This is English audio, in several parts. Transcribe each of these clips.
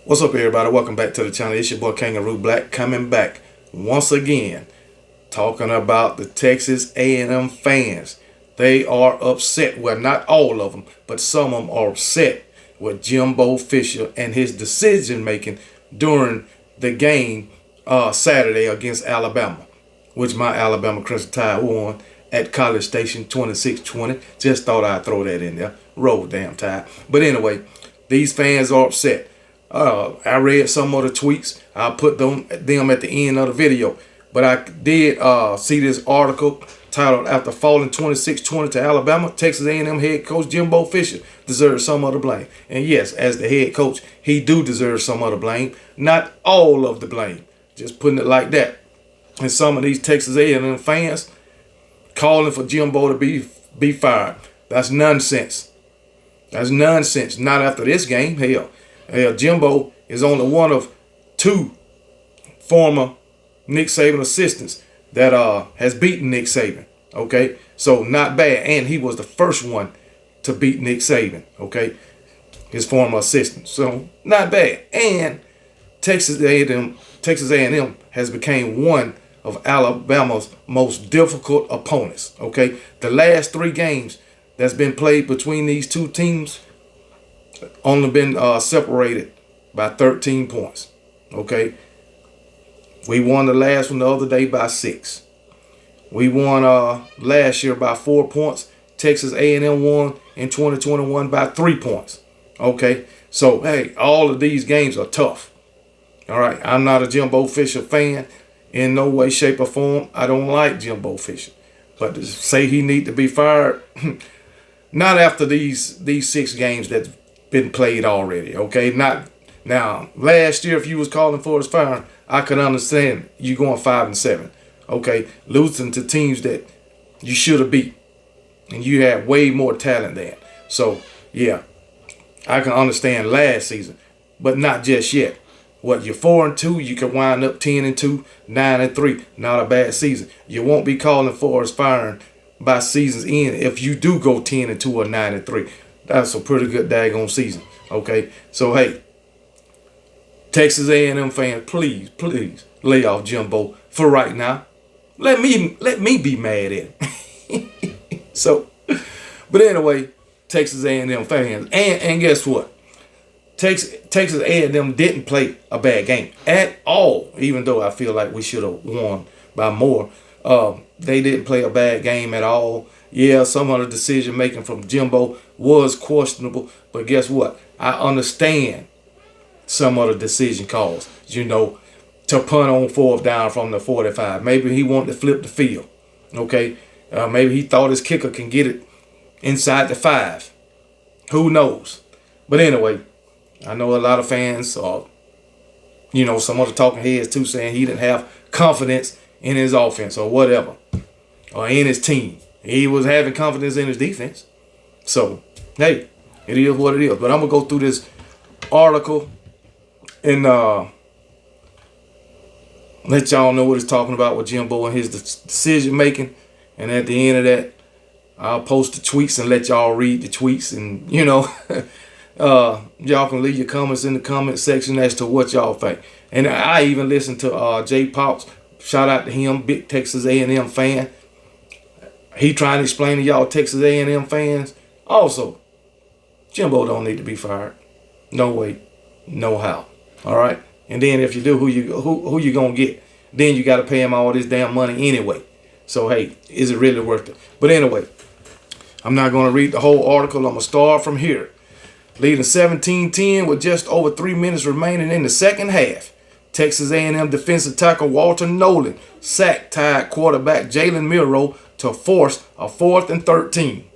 What's up, everybody? Welcome back to the channel. It's your boy Kangaroo Black coming back once again, talking about the Texas A&M fans. They are upset. Well, not all of them, but some of them are upset with Jimbo Fisher and his decision making during the game Saturday against Alabama, which my Alabama Crimson Tide won at College Station 26-20. Just thought I'd throw that in there. Roll damn Tide. But anyway, these fans are upset. I read some of the tweets. I'll put them at the end of the video. But I did see this article titled, "After falling 26-20 to Alabama, Texas A&M head coach Jimbo Fisher deserves some of the blame." And yes, as the head coach, he do deserve some of the blame. Not all of the blame. Just putting it like that. And some of these Texas A&M fans calling for Jimbo to be fired. That's nonsense. That's nonsense. Not after this game. Hell, Jimbo is only one of two former Nick Saban assistants that has beaten Nick Saban. Okay, so not bad, and he was the first one to beat Nick Saban. Okay, his former assistant. So not bad. And Texas A&M has become one of Alabama's most difficult opponents. Okay, the last three games that's been played between these two teams only been separated by 13 points. Okay, we won the last one the other day by 6. We won last year by 4 points. Texas A&M won in 2021 by 3 points. Okay, so hey, all of these games are tough. All right, I'm not a Jimbo Fisher fan in no way, shape, or form. I don't like Jimbo Fisher, but to say he need to be fired, not after these 6 games that's been played already. Okay, not now. Last year, if you was calling for his firing, I could understand you going 5-7. Okay, losing to teams that you should have beat, and you had way more talent than. So yeah, I can understand last season, but not just yet. What, you're 4-2, you can wind up 10-2, 9-3. Not a bad season. You won't be calling for his firing by season's end if you do go 10-2 or 9-3. That's a pretty good daggone season. Okay, so hey, Texas A&M fans, please lay off Jimbo for right now. Let me be mad at him. So, but anyway, Texas A&M fans, and guess what? Texas A&M didn't play a bad game at all, even though I feel like we should have won by more. They didn't play a bad game at all. Yeah, some of the decision making from Jimbo was questionable, but guess what? I understand some of the decision calls. You know, to punt on 4th down from the 45. Maybe he wanted to flip the field. Okay, maybe he thought his kicker can get it inside the 5. Who knows? But anyway, I know a lot of fans, you know, some of the talking heads too, saying he didn't have confidence in his offense or whatever, or in his team. He was having confidence in his defense. So, hey, it is what it is. But I'm going to go through this article and let y'all know what it's talking about with Jimbo and his decision making. And at the end of that, I'll post the tweets and let y'all read the tweets. And, you know, y'all can leave your comments in the comment section as to what y'all think. And I even listened to Jay Pops. Shout out to him, big Texas A&M fan. He trying to explain to y'all Texas A&M fans. Also, Jimbo don't need to be fired. No way, no how. All right. And then if you do, who you gonna get? Then you got to pay him all this damn money anyway. So hey, is it really worth it? But anyway, I'm not gonna read the whole article. I'm gonna start from here. Leading 17-10 with just over 3 minutes remaining in the second half, Texas A&M defensive tackle Walter Nolan sacked Tide quarterback Jalen Milroe to force a 4th and 13.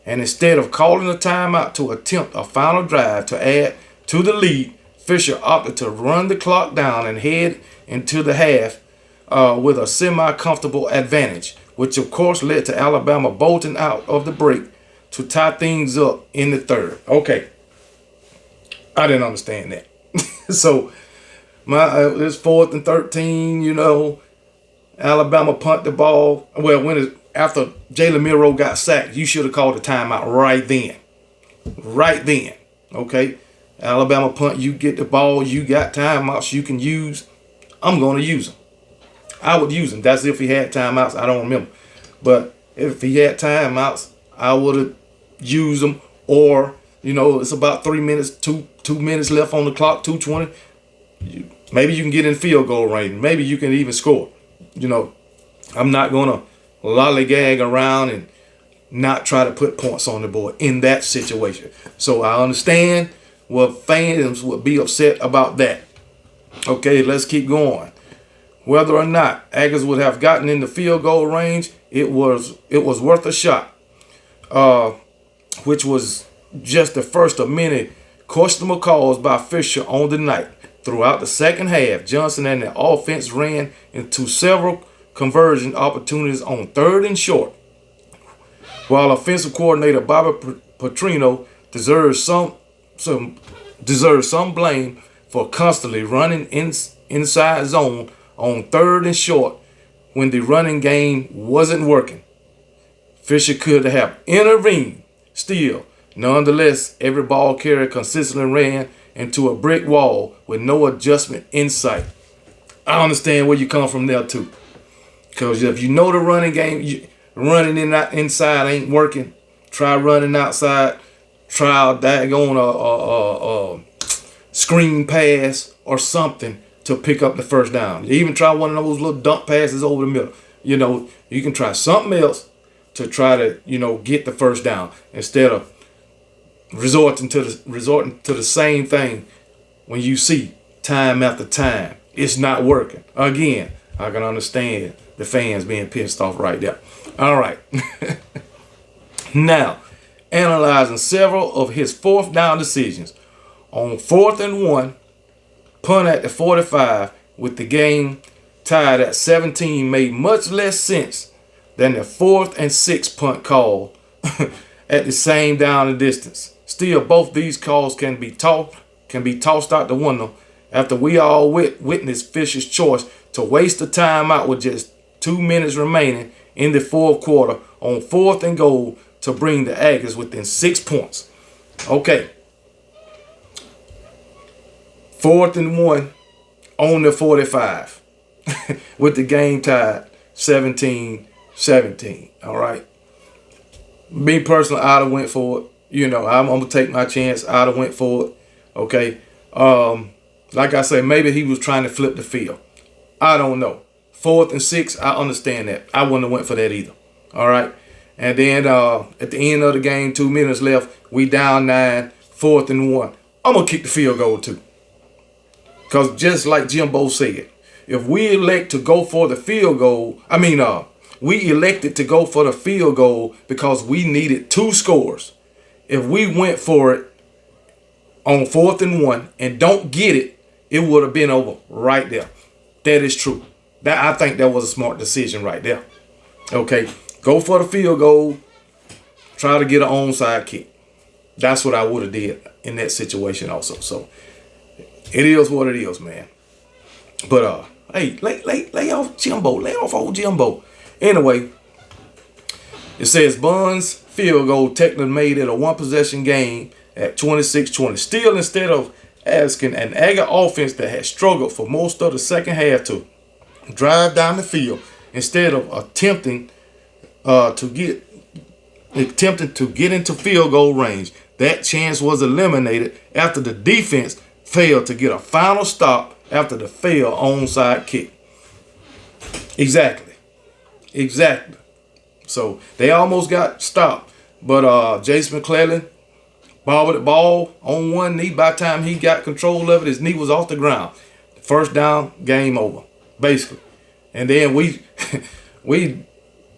And instead of calling a timeout to attempt a final drive to add to the lead, Fisher opted to run the clock down and head into the half with a semi-comfortable advantage, which of course led to Alabama bolting out of the break to tie things up in the 3rd. Okay, I didn't understand that. So it's 4th and 13, you know, Alabama punt the ball. Well, after Jalen Milroe got sacked, you should have called a timeout right then. Right then. Okay. Alabama punt, you get the ball, you got timeouts you can use. I'm going to use them. I would use them. That's if he had timeouts. I don't remember. But if he had timeouts, I would have used them. Or, it's about 3 minutes, 2 minutes left on the clock, 2:20. Maybe you can get in field goal range. Maybe you can even score. I'm not going to lollygag around and not try to put points on the board in that situation. So I understand what fans would be upset about that. Okay, let's keep going. Whether or not Aggies would have gotten in the field goal range, it was worth a shot, which was just the first of many questionable calls by Fisher on the night. Throughout the second half, Johnson and the offense ran into several conversion opportunities on 3rd and short. While offensive coordinator Bobby Petrino deserves some blame for constantly running inside zone on 3rd and short when the running game wasn't working. Fisher could have intervened. Still, nonetheless, every ball carrier consistently ran into a brick wall with no adjustment in sight. I understand where you come from there too. Because if the running game, running inside ain't working, try running outside, try a daggone a screen pass or something to pick up the first down. You even try one of those little dump passes over the middle. You can try something else to try to, get the first down instead of resorting to the same thing when you see time after time it's not working. Again, I can understand the fans being pissed off right there. All right. Now, analyzing several of his 4th down decisions. On 4th and 1, punt at the 45 with the game tied at 17 made much less sense than the 4th and 6 punt call at the same down and distance. Still, both these calls can be tossed out the window after we all witnessed Fisher's choice to waste the time out with just 2 minutes remaining in the 4th quarter on 4th and goal to bring the Aggies within 6 points. Okay. 4th and 1 on the 45 with the game tied 17-17. All right. Me personally, I'd have went for it. I'm going to take my chance. I'd have went for it. Okay. Like I say, maybe he was trying to flip the field. I don't know. 4th and 6, I understand that. I wouldn't have went for that either. All right. And then at the end of the game, 2 minutes left, we down 9, 4th and 1. I'm going to kick the field goal too. Because just like Jimbo said, if we elect to go for the field goal, we elected to go for the field goal because we needed 2 scores. If we went for it on 4th and 1 and don't get it, it would have been over right there. That is true. I think that was a smart decision right there. Okay, go for the field goal. Try to get an onside kick. That's what I would have did in that situation also. So it is what it is, man. But hey, lay off Jimbo. Lay off old Jimbo. Anyway, it says Buns field goal technically made it a 1-possession game at 26-20. Still, instead of asking an Aggie offense that had struggled for most of the second half to drive down the field, instead of attempting to get into field goal range, that chance was eliminated after the defense failed to get a final stop after the failed onside kick. Exactly. So they almost got stopped, but Jason McClellan bobbled the ball on one knee. By the time he got control of it, his knee was off the ground. First down, game over, basically. And then we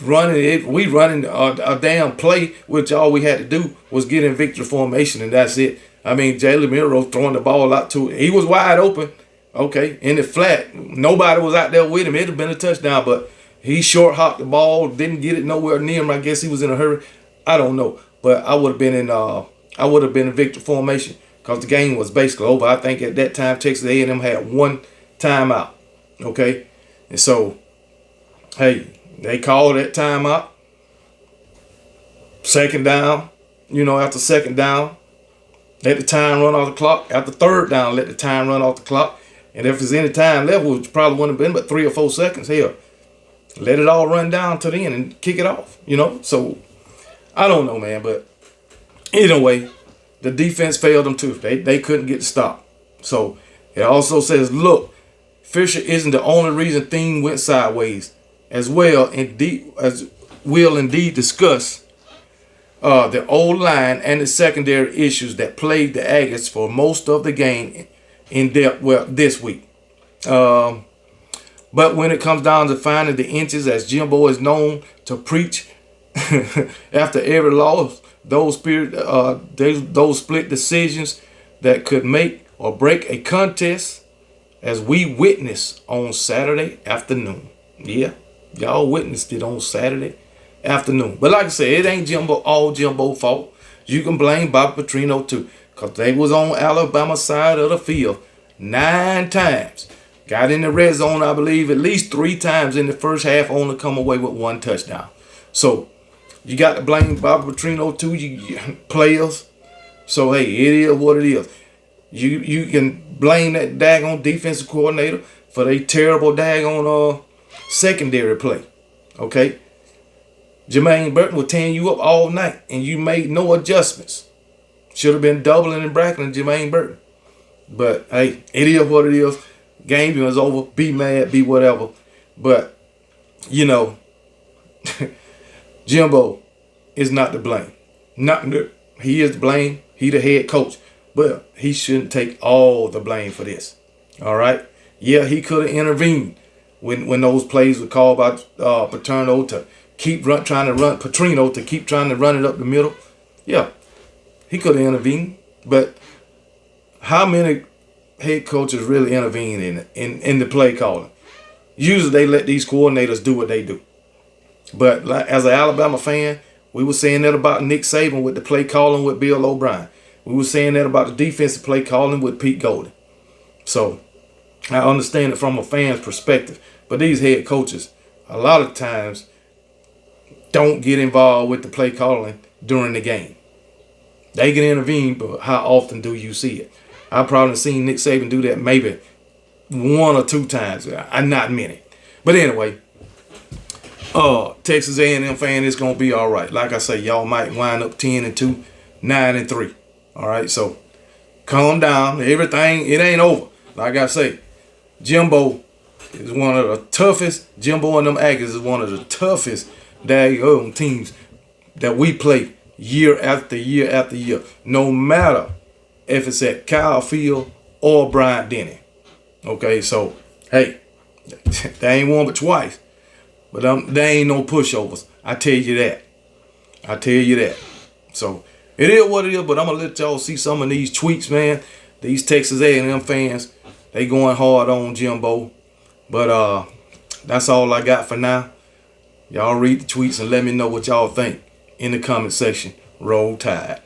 running a damn play, which all we had to do was get in victory formation, and that's it. Jalen Miro throwing the ball out to it. He was wide open, okay, in the flat. Nobody was out there with him. It'd have been a touchdown, but he short hopped the ball, didn't get it nowhere near him. I guess he was in a hurry. I don't know, but I would have been in victory formation because the game was basically over. I think at that time Texas A&M had 1 timeout, okay, and so hey, they called that timeout. Second down, after second down, Let the time run off the clock. After third down, let the time run off the clock. And if there's any time left, which probably wouldn't have been but 3 or 4 seconds, hell, let it all run down to the end and kick it off, you know? So, I don't know, man. But either way, the defense failed them too. They couldn't get stopped. So, it also says, look, Fisher isn't the only reason things went sideways. As we'll indeed discuss the old line and the secondary issues that plagued the Aggies for most of the game in depth this week. But when it comes down to finding the inches, as Jimbo is known to preach after every loss, those split decisions that could make or break a contest, as we witnessed on Saturday afternoon. Yeah, y'all witnessed it on Saturday afternoon. But like I said, it ain't all Jimbo fault. You can blame Bobby Petrino too, because they was on Alabama side of the field 9 times. Got in the red zone, I believe, at least 3 times in the first half, only come away with 1 touchdown. So you got to blame Bobby Petrino too, you players. So hey, it is what it is. You can blame that daggone defensive coordinator for their terrible daggone secondary play. Okay? Jermaine Burton was tearing you up all night and you made no adjustments. Should have been doubling and bracketing Jermaine Burton. But hey, it is what it is. Game was over. Be mad, be whatever. But, you know, Jimbo is not to blame. He is to blame. He the head coach. But he shouldn't take all the blame for this. All right? Yeah, he could have intervened when those plays were called by Petrino to keep trying to run it up the middle. Yeah, he could have intervened. But how many head coaches really intervene in the play calling? Usually they let these coordinators do what they do. But like, as an Alabama fan, we were saying that about Nick Saban with the play calling with Bill O'Brien. We were saying that about the defensive play calling with Pete Golden. So I understand it from a fan's perspective. But these head coaches, a lot of times, don't get involved with the play calling during the game. They can intervene, but how often do you see it? I've probably seen Nick Saban do that maybe 1 or 2 times. Not many. But anyway, Texas A&M fan, it's going to be all right. Like I say, y'all might wind up 10-2, 9-3. All right, so calm down. Everything, it ain't over. Like I say, Jimbo is one of the toughest. Jimbo and them Aggies is one of the toughest daggone teams that we play year after year after year. No matter if it's at Kyle Field or Bryant Denny. Okay, so, hey, they ain't won but twice. But they ain't no pushovers. I tell you that. So, it is what it is, but I'm going to let y'all see some of these tweets, man. These Texas A&M fans, they going hard on Jimbo. But that's all I got for now. Y'all read the tweets and let me know what y'all think in the comment section. Roll Tide.